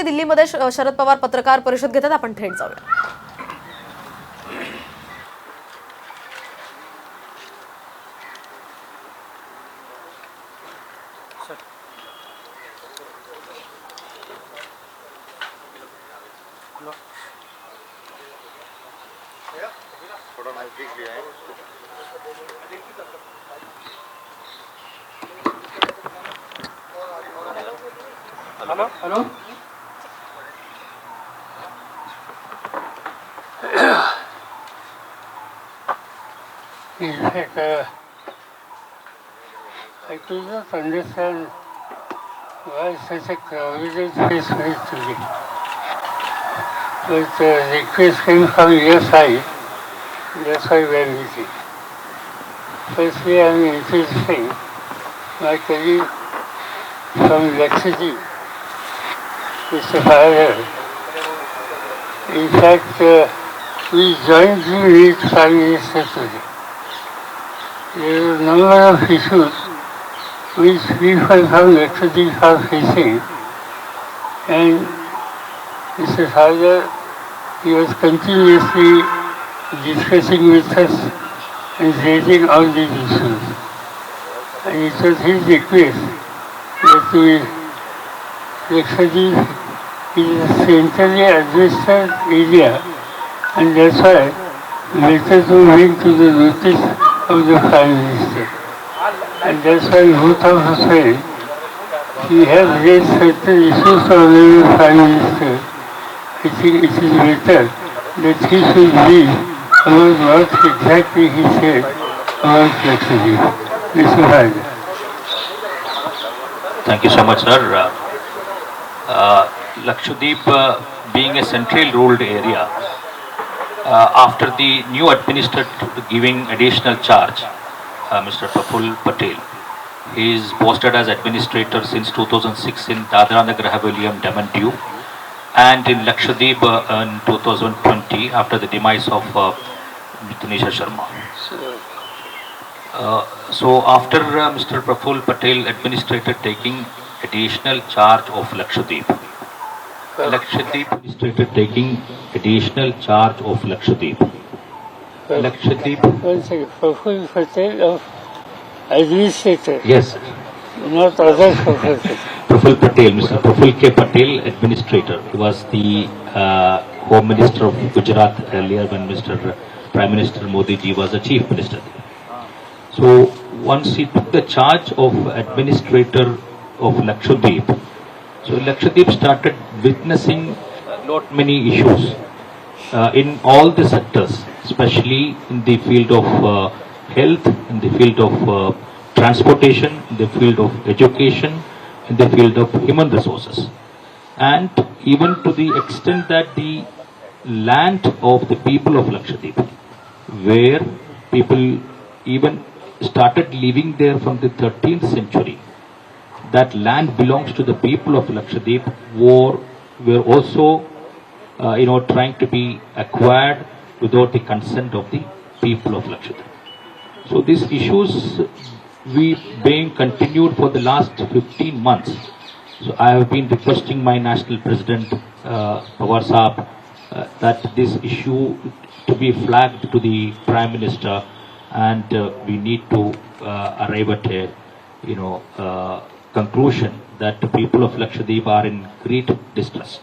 ते दिल्लीमध्ये शरद पवार पत्रकार परिषद घेतात. आपण थेट जाऊया. Hello? In fact, I could not understand why such a crowded place was today. But the request came from your side, that's why we are meeting. Firstly, I am introducing my colleague from Lakshadweep, Mr. Father. In fact, we jointly meet Prime Minister today. There are a number of issues which people from Lakshadweep are facing, and Mr. Father, he was continuously discussing with us and raising all these issues. And it was his request that Lakshadweep is a centrally administered area, and that's why letters were made to the notice of the Prime Minister. And that's why both of us said he has raised certain issues for the Prime Minister. I think it is better that he should leave about what exactly he said about Lakshadweep. Mr. Father. Thank you so much, sir. Lakshadweep being a central ruled area, after the new administrator giving additional charge, Mr. Praful Patel, he is posted as administrator since 2006 in Dadra and Nagar Haveli and Daman Diu, and in Lakshadweep in 2020 after the demise of Tanisha Sharma. So after Mr. Praful Patel administrator taking additional charge of Lakshadweep, administrator taking additional charge of Lakshadweep. One second. Praful Patel of administrator. Yes. Not other Praful Patel. Praful Patel, Mr. Praful K. Patel, administrator. He was the Home Minister of Gujarat earlier when Mr. Prime Minister Modi ji was the Chief Minister. So once he took the charge of administrator of Lakshadweep, so Lakshadweep started witnessing not many issues in all the sectors, especially in the field of health, in the field of transportation, in the field of education, in the field of human resources, and even to the extent that the land of the people of Lakshadweep, where people even started living there from the 13th century, that land belongs to the people of Lakshadweep, were also trying to be acquired without the consent of the people of Lakshadweep. So these issues we being continued for the last 15 months. So I have been requesting my national president Pawar Saab that this issue to be flagged to the Prime Minister, and we need to arrive at a conclusion that the people of Lakshadweep are in great distress.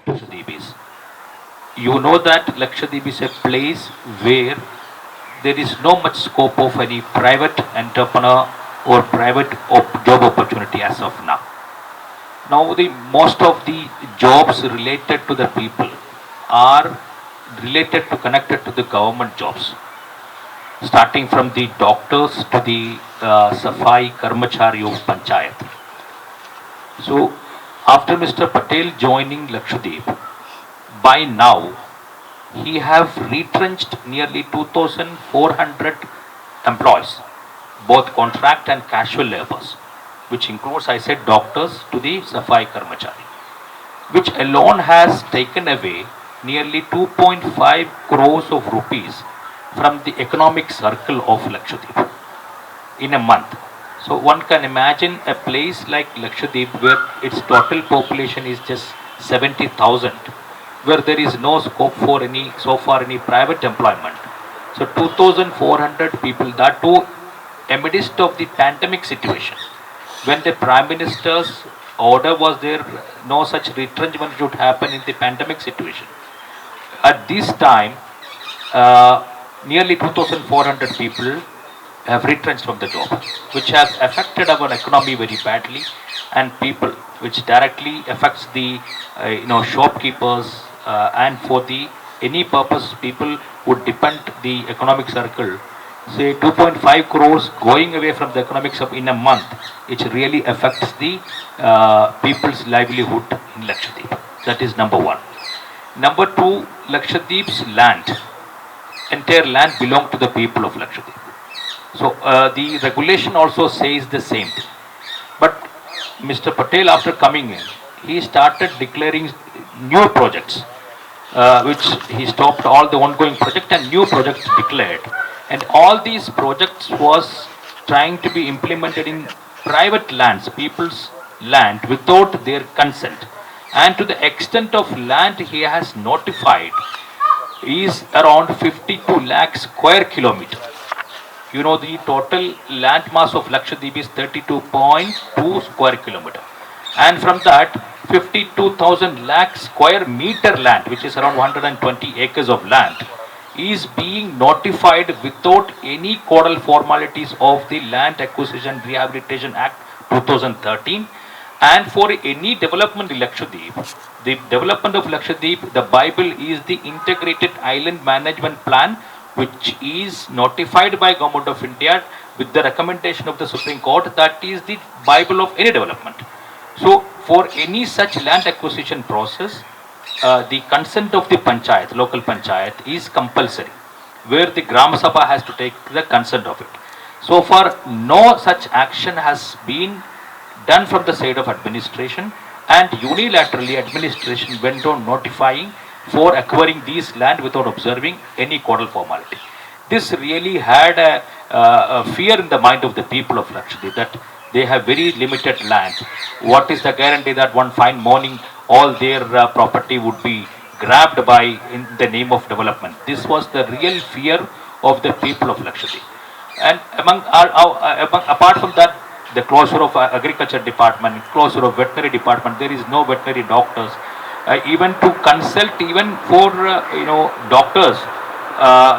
Lakshadweep is, you know that Lakshadweep is a place where there is no much scope of any private entrepreneur or private job opportunity as of now. Now the most of the jobs related to the people are connected to the government jobs, starting from the doctors to the Safai Karmachari of Panchayat. So after Mr. Patel joining Lakshadweep, by now he have retrenched nearly 2,400 employees, both contract and casual laborers, which includes, I said, doctors to the Safai Karmachari, which alone has taken away nearly 2.5 crores of rupees from the economic circle of Lakshadweep in a month. So one can imagine a place like Lakshadweep where its total population is just 70,000, where there is no scope for any private employment. So 2,400 people, that too amidst of the pandemic situation, when the Prime Minister's order was there, no such retrenchment should happen in the pandemic situation. At this time, nearly 2,400 people have retrenched from the job, which has affected our economy very badly, and people, which directly affects the shopkeepers, and for the any purpose people would depend the economic circle. Say 2.5 crores going away from the economics of in a month, it really affects the people's livelihood in Lakshadweep. That is number one. Number two, Lakshadweep's land, entire land belongs to the people of Lakshadweep. So the regulation also says the same thing. But Mr. Patel, after coming in, he started declaring new projects, which he stopped all the ongoing projects and new projects declared. And all these projects was trying to be implemented in private lands, people's land, without their consent. And to the extent of land he has notified is around 52 lakh square kilometer. You know, the total land mass of Lakshadweep is 32.2 square kilometer. And from that, 52,000 lakh square meter land, which is around 120 acres of land, is being notified without any codal formalities of the Land Acquisition Rehabilitation Act 2013. And for any development in Lakshadweep, the development of Lakshadweep, the Bible is the Integrated Island Management Plan, which is notified by Government of India with the recommendation of the Supreme Court. That is the Bible of any development. So for any such land acquisition process, the consent of the panchayat, local panchayat, is compulsory, where the Gram Sabha has to take the consent of it. So far, no such action has been done from the side of administration, and unilaterally administration went on notifying for acquiring these land without observing any codal formality. This really had a fear in the mind of the people of Lakshadweep that they have very limited land. What is the guarantee that one fine morning all their property would be grabbed by in the name of development? This was the real fear of the people of Lakshadweep. And apart from that, the closure of agriculture department, closure of veterinary department, there is no veterinary doctors. Even to consult, even for doctors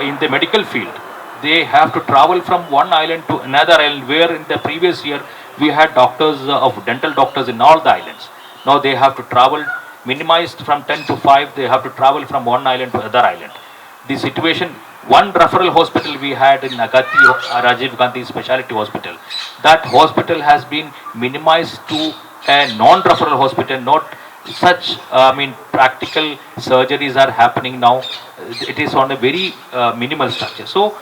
in the medical field, they have to travel from one island to another island, where in the previous year we had doctors of dental doctors in all the islands. Now they have to travel, minimized from 10 to 5, they have to travel from one island to other island. The situation, one referral hospital we had in Agati, Rajiv Gandhi Specialty Hospital, that hospital has been minimized to a non-referral hospital. Not such, practical surgeries are happening now. It is on a very minimal structure. So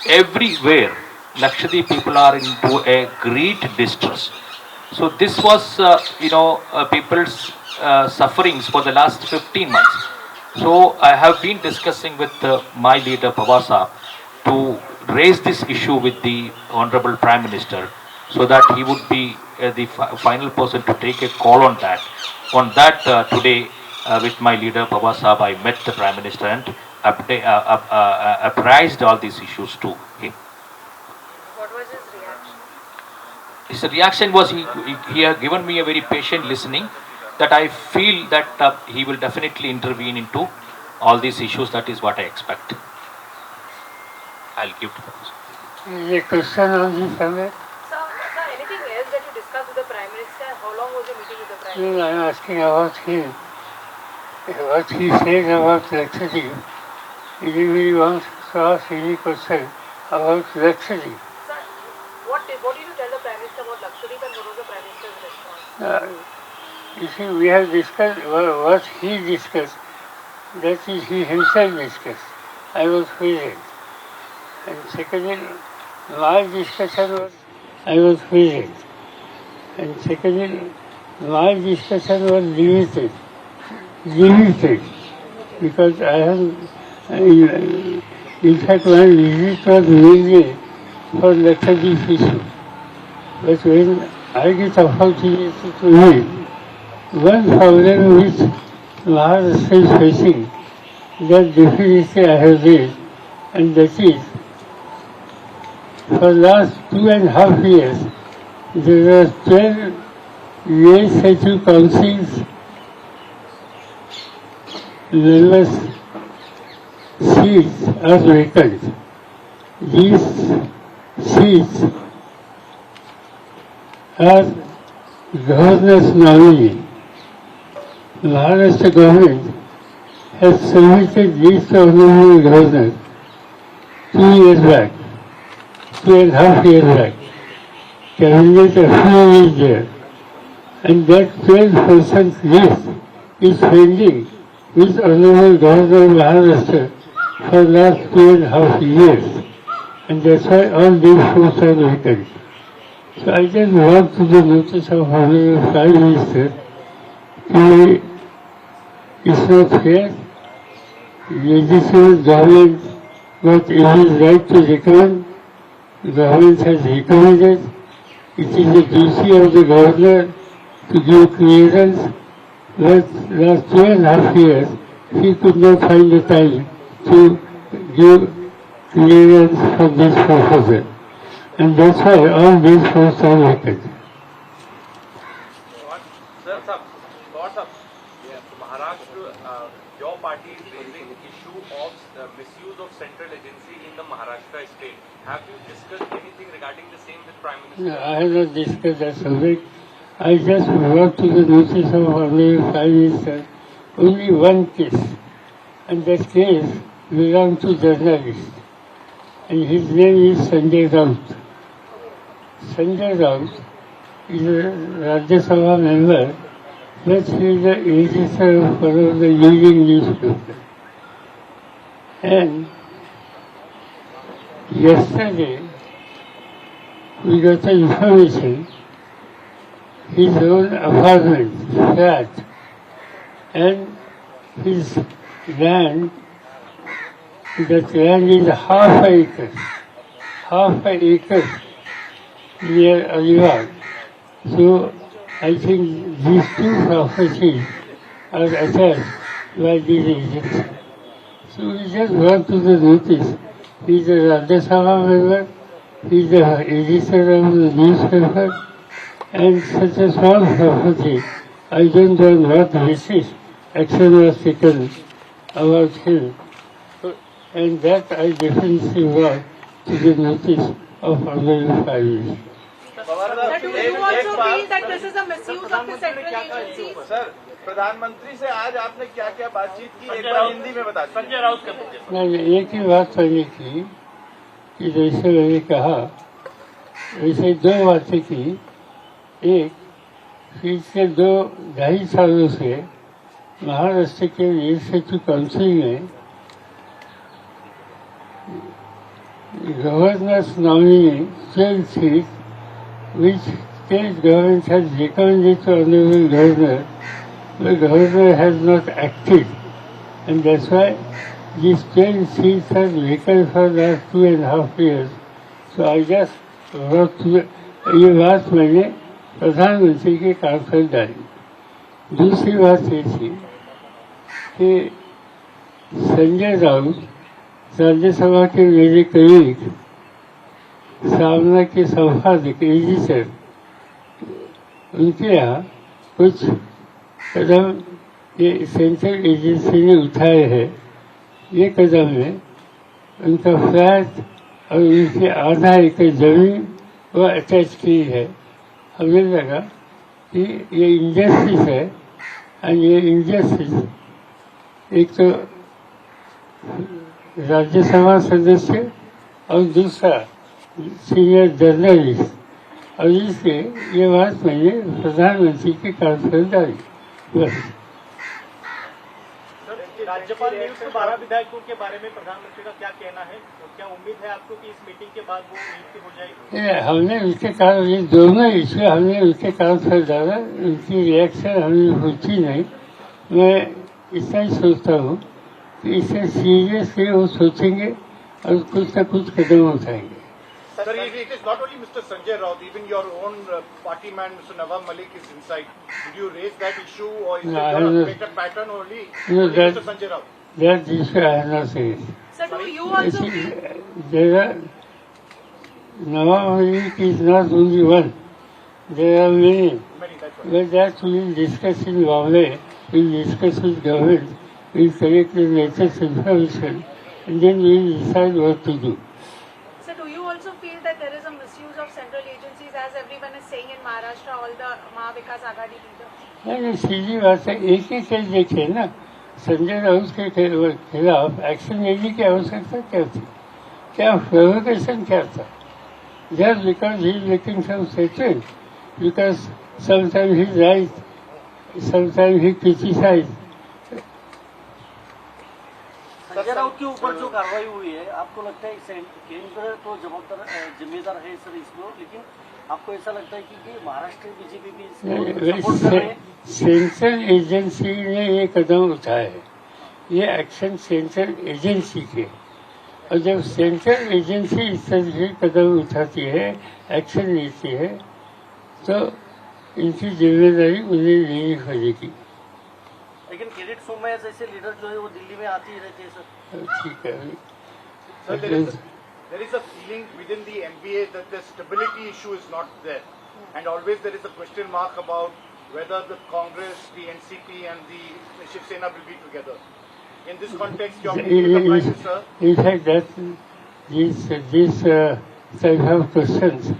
everywhere, Lakshadweep people are into a great distress. So this was, people's sufferings for the last 15 months. So I have been discussing with my leader Pawar Saab to raise this issue with the Honorable Prime Minister, so that he would be the final person to take a call on that. On that, today with my leader Pawar Saab, I met the Prime Minister and apprised all these issues to him. What was his reaction? His reaction was he had given me a very patient listening, that I feel that he will definitely intervene into all these issues. That is what I expect. I'll give to him. Any question on this subject? Sir, anything else that you discussed with the Prime Minister? How long was your meeting with the Prime Minister? No, I'm asking about him. What he says about Lakshadweep. Anybody wants to ask any question about Lakshadweep? Sir, what did you tell the Prime Minister about Lakshadweep, and what was the Prime Minister's response? You see, we have discussed what he discussed. That is, he himself discussed. I was present. And secondly, my discussion was, I was present. And secondly, my discussion was limited. Because I have, in fact, my visit was mainly for Lakshadweep issue. But when I get opportunity to read, one problem which Maharashtra is facing, that definitely I have read, and that is, for last 2.5 years, there are 12 legislative councils, Nalver seats are vacant. These seats are governor's nominee. Maharashtra government has submitted list of nominee governors 2 years back, 2.5 years back. Cabinet approval is there. And that 12% list is pending with Honorable Governor of Maharashtra for the last 2.5 years. And that's why all these posts are vacant. So I just brought to the notice of Honorable Prime Minister, it's not fair. Legislative government got every right to recommend. The government has recommended. It is the duty of the governor to give clearance. But last 2.5 years, he could not find the time to give clearance for this proposal. And that's why all these posts are vacant. Sir, Maharashtra, your party is raising issue of misuse of central agency in the Maharashtra state. Have you discussed anything regarding the same with Prime Minister? No, I have not discussed that subject. I just brought to the notice of Honorable Prime Minister only one case. And that case belongs to journalist. And his name is Sanjay Raut. Sanjay Raut is a Rajya Sabha member, but he is the editor of one of the leading newspapers. And yesterday, we got the information, his own apartment, flat, and his land, that land is half an acre near Alibag. So I think these two properties are attached by these agents. So we just brought to the notice. He is a Rajya Sabha member, he is the editor of the newspaper, and such a small property, I don't know on what basis action was taken about him. And that I definitely brought to the notice of Honorable Prime Minister. Sir, do you also feel that this is a misuse of the central agencies? Sir, प्रधानमंत्री से आज आपने क्या क्या बातचीत की एक बार हिंदी में बता दीजिए। संजय राउत के मैंने एक ही बात मैंने की कि जैसे मैंने कहा वैसे दो बातें की। एक, पिछले 2-2.5 सालों से महाराष्ट्र के लेजिस्लेटिव काउंसिल में governors nominee 12 seats which state government has recommended to Honorable Governor, the Governor has not acted, and that's why these 12 seats are vacant for the last 2.5 years. So I just wrote to ये बात मैंने प्रधानमंत्री के कान पर डाली। दूसरी बात ये थी कि संजय राउत राज्यसभा के मेरे कलीग सामना के संपादक एडिटर, उनके यहाँ कुछ कदम ये सेंट्रल एजेंसी ने उठाए हैं। ये कदम में उनका फ्लैट और उनकी आधा एकड़ जमीन वो अटैच की है। हमें लगा कि ये इंजस्टिस है, और ये इंजस्टिस एक तो राज्यसभा सदस्य और दूसरा सीनियर जर्नलिस्ट, और इसलिए ये बात मैंने प्रधानमंत्री के कान पर डाली। बस राज्यपाल नियुक्त 12 विधायकों के बारे में प्रधानमंत्री का क्या कहना है? क्या उम्मीद है आपको कि इस मीटिंग के बाद वो नियुक्ति हो जाएगी? हमने उसके कारण ये दोनों इश्यू हमने उसके कान पर डाला, उनकी रिएक्शन हमें होती नहीं। मैं इतना ही सोचता हूँ कि इसे सीरियसली वो सोचेंगे और कुछ न कुछ कदम उठाएंगे। Sir, it is not only Mr. Sanjay Raut, even your own party man, Mr. Nawab Malik, is inside. Did you raise that issue, or is it your pattern only Mr. Sanjay Raut? That issue I have not raised. Sir, do you also feel... There are, Nawab Malik is not only one. There are many. But that we will discuss in Bombay, we will discuss with government, we will collect the latest information, and then we will decide what to do. Sir, do you also feel that there is a misuse of central agencies, as everyone is saying in Maharashtra, all the Mahavikas Aghadi leaders? नहीं, सीधी बात है, एक ही case देखिए ना, संजय राउत के खिलाफ action लेने की आवश्यकता क्या थी, क्या प्रोवोकेशन क्या था? Just because he is making some statement, because sometimes he is right, sometimes he criticizes. Sanjay Raut के ऊपर जो कार्रवाई हुई है, आपको लगता है केंद्र तो जिम्मेदार है सर इसको, लेकिन आपको ऐसा लगता है कि महाराष्ट्र बीजेपी भी सपोर्ट कर रहे हैं? सेंट्रल एजेंसी ने ये कदम उठाया है, ये एक्शन सेंट्रल एजेंसी के, और जब सेंट्रल एजेंसी इस तरह से कदम उठाती है, एक्शन लेती है, तो इनकी जिम्मेदारी उन्हें लेनी पड़ेगी. लेकिन किरीट सोमैया जैसे लीडर जो है वो दिल्ली में आती ही रहते हैं सर. ठीक है. Sir, there is a feeling within the MBA that the stability issue is not there, and always there is a question mark about whether the Congress, the NCP, and the Shiv Sena will be together. In this context, your meeting with the Prime Minister. In fact, that this type of questions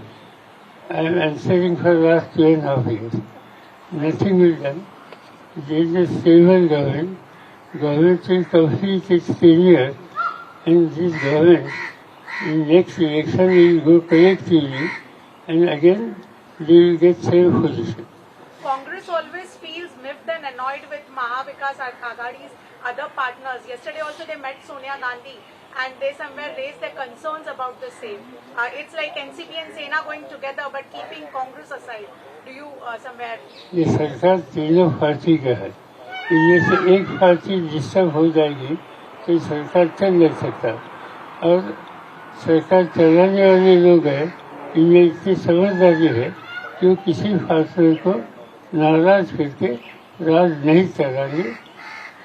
I am answering for the last 2.5 years. Nothing will done. There is a stable government. Government will complete its tenure, and this government in next election will go collectively, and again they will get same position. Congress always feels miffed and annoyed with Mahavikas Aghadi's other partners. Yesterday also they met Sonia Gandhi and they somewhere raised their concerns about the same. It's like NCP and Sena going together but keeping Congress aside. Do you somewhere... ये सरकार तीनों party का है, इनमें से एक party disturb हो जाएगी तो ये सरकार चल नहीं सकता, और सरकार चलाने वाले लोग हैं, इनमें इतनी समझदारी है कि वो किसी फैसले को नाराज करके राज नहीं चलाएंगे.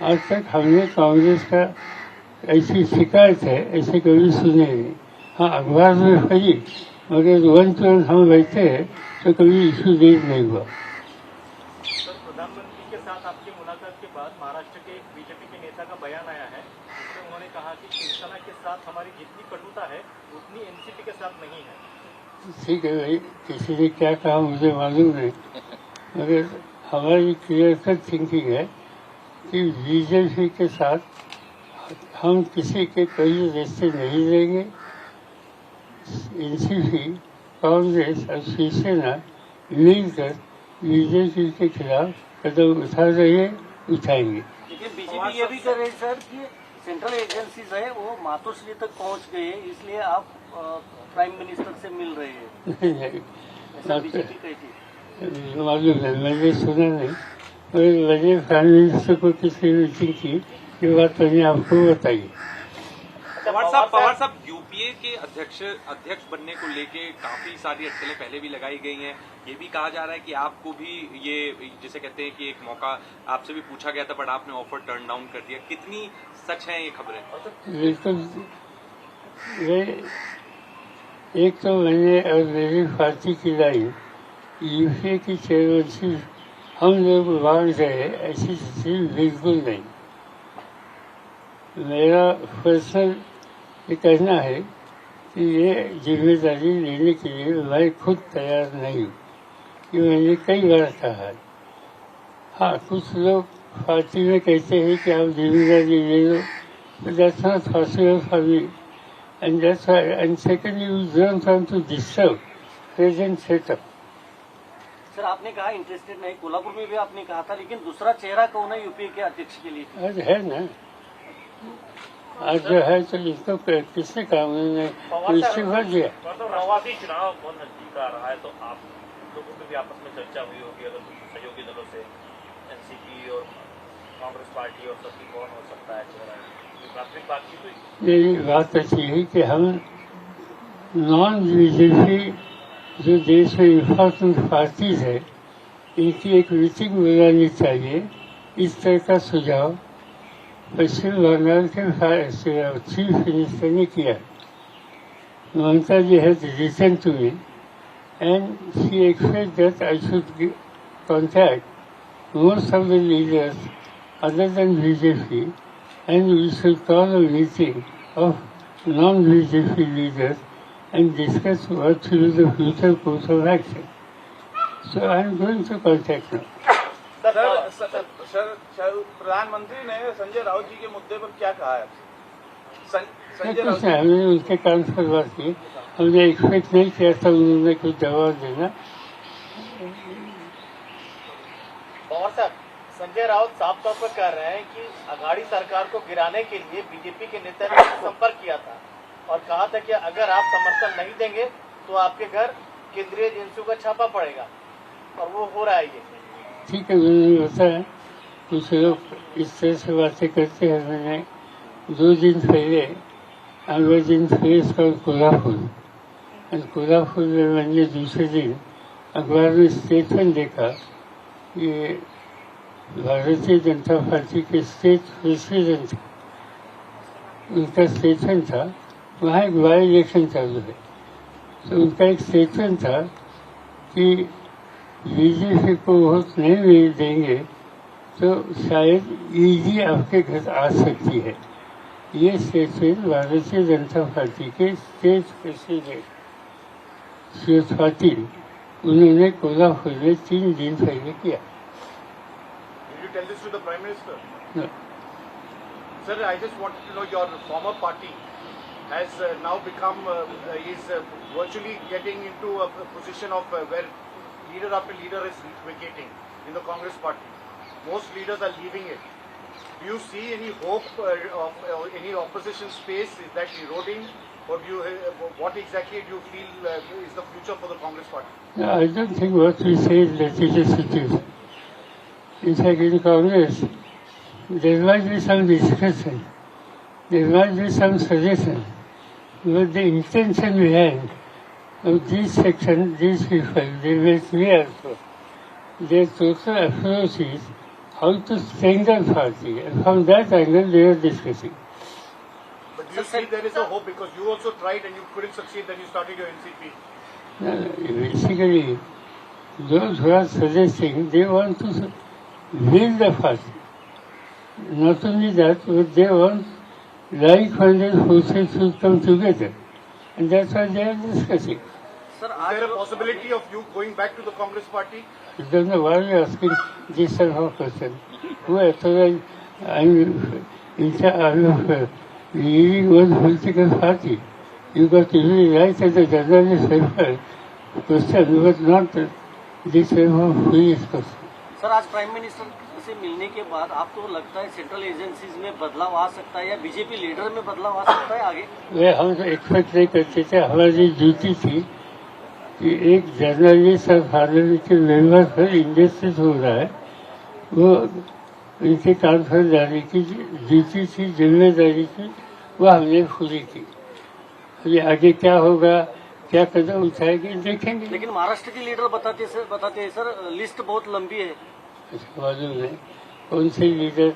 आज तक हमने कांग्रेस का ऐसी शिकायत है ऐसे कभी सुने नहीं. हाँ, अखबार में पढ़ी, मगर वन टू वन हम बैठे हैं तो कभी इशू रेज नहीं हुआ. सर, प्रधानमंत्री के साथ आपकी मुलाकात के बाद महाराष्ट्र के एक बीजेपी के नेता का बयान आया है, उसमें उन्होंने कहा कि शिवसेना के साथ हमारी जितनी कटुता है उतनी एनसीपी के साथ नहीं है. ठीक है भाई, किसी ने क्या कहा मुझे मालूम नहीं, मगर हमारी क्लियर कट थिंकिंग है कि बीजेपी के साथ हम किसी के कोई रिश्ते नहीं देंगे. एनसीपी, कांग्रेस और शिवसेना मिलकर बीजेपी के खिलाफ कदम उठा रही है, उठाएंगे. लेकिन बीजेपी ये भी कर रही है सर कि सेंट्रल एजेंसीज है वो मातोश्री तक पहुंच गए, इसलिए आप प्राइम मिनिस्टर से मिल रहे हैं. ऐसा बीजेपी कहती है. मालूम है, मैंने सुना नहीं, और मैंने प्राइम मिनिस्टर को किसी मीटिंग की, ये बात मैंने आपको बताई. पवार साहब, यूपीए के अध्यक्ष बनने को लेके काफी सारी अटकलें पहले भी लगाई गई हैं. ये भी कहा जा रहा है कि आपको भी ये जिसे कहते हैं कि एक मौका आपसे भी पूछा गया था, बट आपने ऑफर टर्न डाउन कर दिया. कितनी सच है ये खबरें? बिल्कुल. एक तो मैंने और मेरी पार्टी की लाइन यूपीए की चेयरमैनशिप हम लोग मांग रहे, ऐसी चीज बिल्कुल नहीं. मेरा पर्सनल ये कहना है कि ये जिम्मेदारी लेने के लिए मैं खुद तैयार नहीं हूँ, कि मैंने कई बार कहा है. हाँ, कुछ लोग पार्टी में कहते हैं कि आप जिम्मेदारी ले लो, but that's not possible for me, and that's why, and secondly, we don't want to disturb present setup. Sir, आपने कहा इंटरेस्टेड नहीं, कोल्हापुर में भी आपने कहा था, लेकिन दूसरा चेहरा कौन है यूपीए के अध्यक्ष के लिए? आज है ना, आज जो है तो इसको किसने काम इस्तीफा दिया. प्रवासी चुनाव बहुत नजदीक आ रहा है, तो आप लोगों की भी आपस में चर्चा हुई होगी अगर सहयोगी दलों से, एनसीपी और कांग्रेस पार्टी और सबकी कौन हो सकता है चेहरा, प्राथमिक बातचीत हुई? मेरी बात अच्छी है कि हम नॉन बीजेपी जो देश में इम्पोर्टेंट पार्टीज है इनकी एक मीटिंग बुलानी चाहिए, इस तरह का सुझाव पश्चिम बंगाल के चीफ मिनिस्टर ने किया। Mamata ji has written to me and she expects that I should contact most of the leaders other than BJP and we should call a meeting of non-BJP leaders and discuss what will be the future course of action. So I am going to contact them. Sir, प्रधानमंत्री ने संजय राउत जी के मुद्दे पर क्या कहा है? संजय राउत कुछ हमने उनके कान पर बात की, हमने एक्सपेक्ट नहीं किया था उन्होंने कुछ जवाब देना। पवार साहब, संजय राउत साफ तौर पर कह रहे हैं कि अघाड़ी सरकार को गिराने के लिए बीजेपी के नेता ने संपर्क किया था और कहा था कि अगर आप समर्थन नहीं देंगे तो आपके घर केंद्रीय एजेंसियों का छापा पड़ेगा, और वो हो रहा है ये। ठीक है, मैंने बताया कुछ लोग इस तरह से बातें करते हैं। मैंने 2 दिन पहले I was in place called Kolhapur, and Kolhapur में मैंने दूसरे दिन अखबार में स्टेटमेंट देखा। ये भारतीय जनता पार्टी के स्टेट प्रेसिडेंट उनका स्टेटमेंट था, वहाँ एक बाई इलेक्शन चालू है, तो उनका एक स्टेटमेंट था कि बीजेपी को वोट नहीं देंगे तो शायद ईडी आपके घर आ सकती है। ये स्टेटमेंट भारतीय जनता पार्टी के स्टेट प्रेसिडेंट श्री पाटिल उन्होंने कोल्हापुर में 3 दिन पहले किया। Did you tell this to the Prime Minister? No. Sir, I just wanted to know your former party has now become is virtually getting into a position of where leader after leader is vacating in the Congress party. Most leaders are leaving it. Do you see any hope of any opposition space? Is that eroding, or do you what exactly do you feel is the future for the Congress party? No, I don't think what we say is that it is situation. In fact, in Congress, there might be some discussion, there might be some suggestion, but the intention behind of this section, these people, they met me also. Their total approach is how to strengthen party, and from that angle they are discussing. But do you see there is a hope, because you also tried and you couldn't succeed, then you started your NCP? Basically, those who are suggesting, they want to build the party. Not only that, but they want like-minded forces to come together, and that's why they are discussing. Sir, Is there a possibility of you going back to the Congress party? I don't know why you are asking this sort of question. Who authorized I'm of leading one political party? You got to really right as a journalist question, but not this type of foolish question. Sir, आज prime minister से मिलने के बाद आपको लगता है central agencies में बदलाव आ सकता है या बीजेपी लीडर में बदलाव आ सकता है आगे? वे हम तो एक्सपेक्ट नहीं करते थे। हमारी ड्यूटी थी कि एक जर्नलिस्ट और पार्लियामेंट के मेंबर पर इंडस्ट्रीज हो रहा है, वो इनके काम पर जाने की ड्यूटी थी, जिम्मेदारी थी, वो हमने पूरी की। अभी आगे क्या होगा, क्या कदम उठाएंगे, देखेंगे। लेकिन महाराष्ट्र के लीडर बताते हैं सर, लिस्ट बहुत लंबी है। मालूम नहीं कौन से लीडर,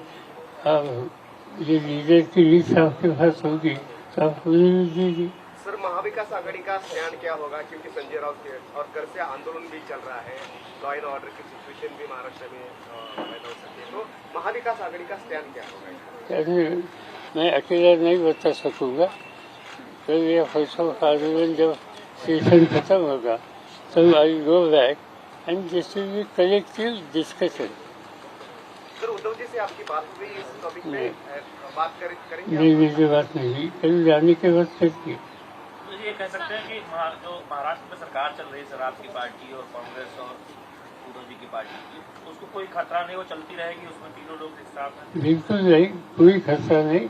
ये लीडर की लिस्ट आपके पास होगी तो आप दीजिए। सर, महाविकास आघाड़ी का स्टैंड क्या होगा, क्योंकि संजय राउत के और कर से आंदोलन भी चल रहा है, लॉ एंड ऑर्डर की सिचुएशन भी महाराष्ट्र में पैदा हो सकती है, तो महाविकास आघाड़ी का स्टैंड क्या होगा? मैं अकेला नहीं बता सकूंगा। कल ये फैसलों का आंदोलन जब सेशन खत्म होगा तब I go back and this will be collective discussion. Sir, Uddhav ji से आपकी बात हुई इस टॉपिक पे, बात करेंगे? नहीं, मेरी बात नहीं, कल जाने के बाद करती। तो ये कह सकते हैं कि जो महाराष्ट्र में सरकार चल रही है सर, आपकी पार्टी और कांग्रेस और उद्धव जी की पार्टी, उसको कोई खतरा नहीं, वो चलती रहेगी, उसमें तीनों लोग एक साथ हैं? बिल्कुल नहीं, कोई खतरा नहीं,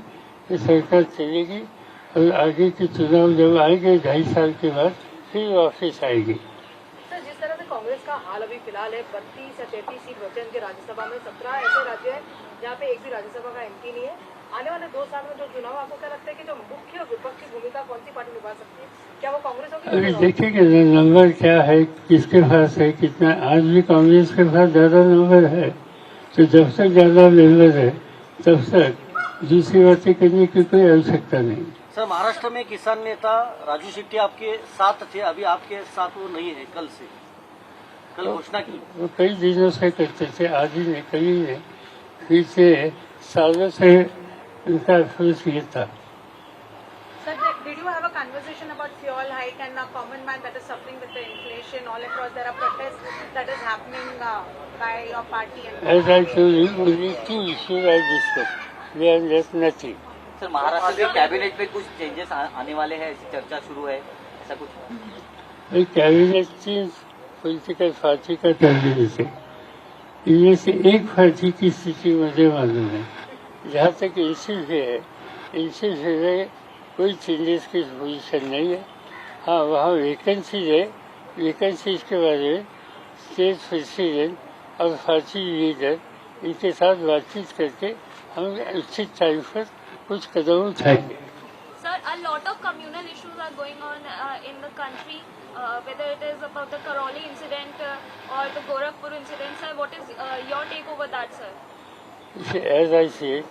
ये सरकार चलेगी और आगे के चुनाव जब आएंगे 2.5 साल के बाद फिर वापस आएगी। सर, जिस तरह से कांग्रेस का हाल अभी फिलहाल है, 32 या 33 सीट बचे इनके राज्यसभा में, 17 ऐसे राज्य हैं जहाँ पे एक भी राज्यसभा का एमपी नहीं है, आने वाले 2 साल में जो चुनाव, आपको क्या लगता है कि जो मुख्य विपक्षी भूमिका कौन सी पार्टी निभा सकती है? क्या वो कांग्रेस होगी? अभी देखेंगे नंबर क्या है, किसके पास है, कितना। आज भी कांग्रेस के पास ज्यादा नंबर है, तो जब तक ज्यादा नंबर है तब तक दूसरी बातें करने की कोई आवश्यकता नहीं। सर, महाराष्ट्र में किसान नेता राजू शेट्टी आपके साथ थे, अभी आपके साथ वो नहीं है। कल घोषणा की। वो कई दिनों से करते थे, आज ही नहीं, कई नहीं, पीछे सालों से उनका अफसोस ये था। Sir, did you have a conversation about fuel hike and a common man that is suffering with the inflation all across? There are protests that is happening by your party. And As I told you, only 2 issues I discussed. There is nothing. Sir, Maharashtra के cabinet में कुछ changes आने वाले हैं, ऐसी चर्चा शुरू है, ऐसा कुछ? कैबिनेट चेंज पॉलिटिकल पार्टी का कैबिनेट है, इनमें से एक पार्टी की स्थिति मुझे मालूम है। जहाँ तक इनसे है, इनसे कोई चेंजेस की पोजिशन नहीं है। हाँ, वहाँ वैकेंसीज है, वैकेंसीज के बारे में स्टेट प्रेसिडेंट और पार्टी लीडर इनके साथ बातचीत करके हम उचित टाइम पर कुछ कदम उठाएंगे। Sir, a lot of communal issues are going on in the country, whether it is about the Karoli incident or the Gorakhpur incident. Sir, what is your take over that, sir? As I said,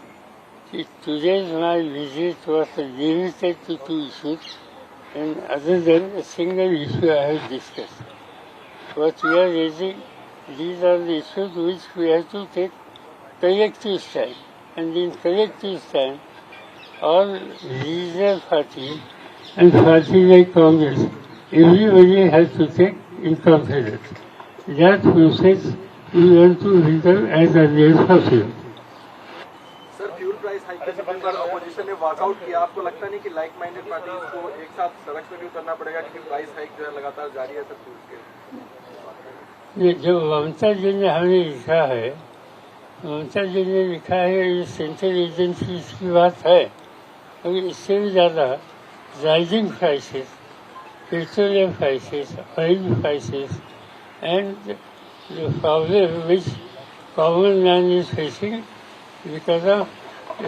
today's my visit was limited to 2 issues, and other than a single issue I have discussed. What we are raising, these are the issues which we have to take collective stand, and in collective stand, all regional parties and parties like Congress, everybody has to take in confidence. That process we want to resolve as early as possible. Sir, fuel price hike के मुद्दे पर opposition ने walkout किया। आपको लगता नहीं कि like minded parties को एक साथ सड़क पर भी उतरना पड़ेगा, क्योंकि प्राइस हाइक जो है लगातार जारी है सर फ्यूल के? ये जो ममता जी ने हमें लिखा है, ममता जी ने लिखा है, ये सेंट्रल एजेंसी की बात है, और इससे भी ज़्यादा rising prices, petroleum prices, oil prices, and the problem which common man is facing because of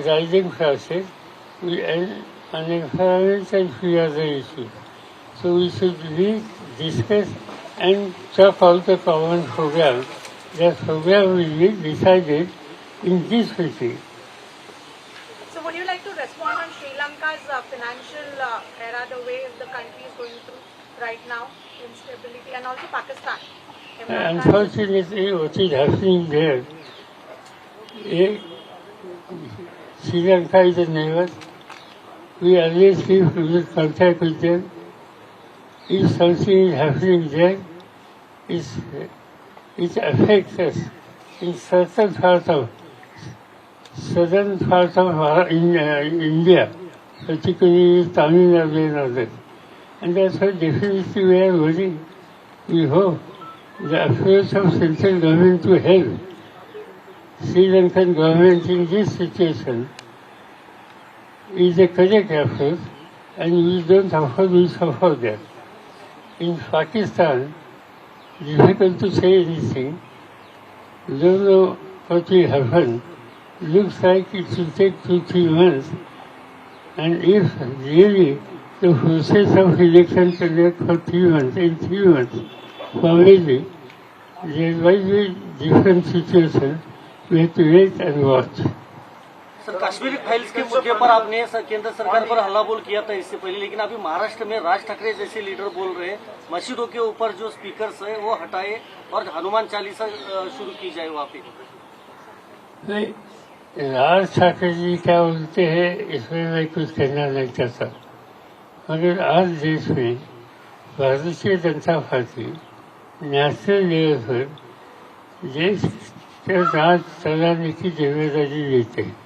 rising prices and unemployment and few other issues. So we should discuss and talk out the common program. That program will be decided in this meeting. So would you like to respond on Sri Lanka's financial era, the way the country is going through right now, instability, and also Pakistan? Unfortunately, what is happening there, Sri Lanka is a neighbor. We always keep in contact with them. If something is happening there, it affects us in certain part of southern part of India, particularly Tamil Nadu and others. And that's why definitely we are worried. We hope the approach of central government to help Sri Lankan government in this situation is a correct approach, and we don't afford to support that. In Pakistan, difficult to say anything. Don't know what will happen. Looks like it will take 2-3 months, and if really the process of election can take for 3 months, in 3 months, probably there might be different situation. We have to wait and watch. Sir, Kashmiri files के मुद्दे पर आपने केंद्र सरकार पर हल्ला बोल किया था इससे पहले, लेकिन अभी महाराष्ट्र में राज ठाकरे जैसे लीडर बोल रहे हैं मस्जिदों के ऊपर जो स्पीकर्स है वो हटाए और हनुमान चालीसा शुरू की जाए वहाँ पे। नहीं, राज ठाकरे जी क्या बोलते हैं इसमें मैं कुछ कहना नहीं चाहता, मगर आज देश में Bharatiya Janata party national level पर देश के राज चलाने की जिम्मेदारी लेते हैं।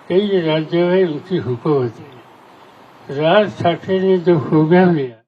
कई राज्यों में उनकी हुकूमत है। राज ठाकरे ने जो प्रोग्राम लिया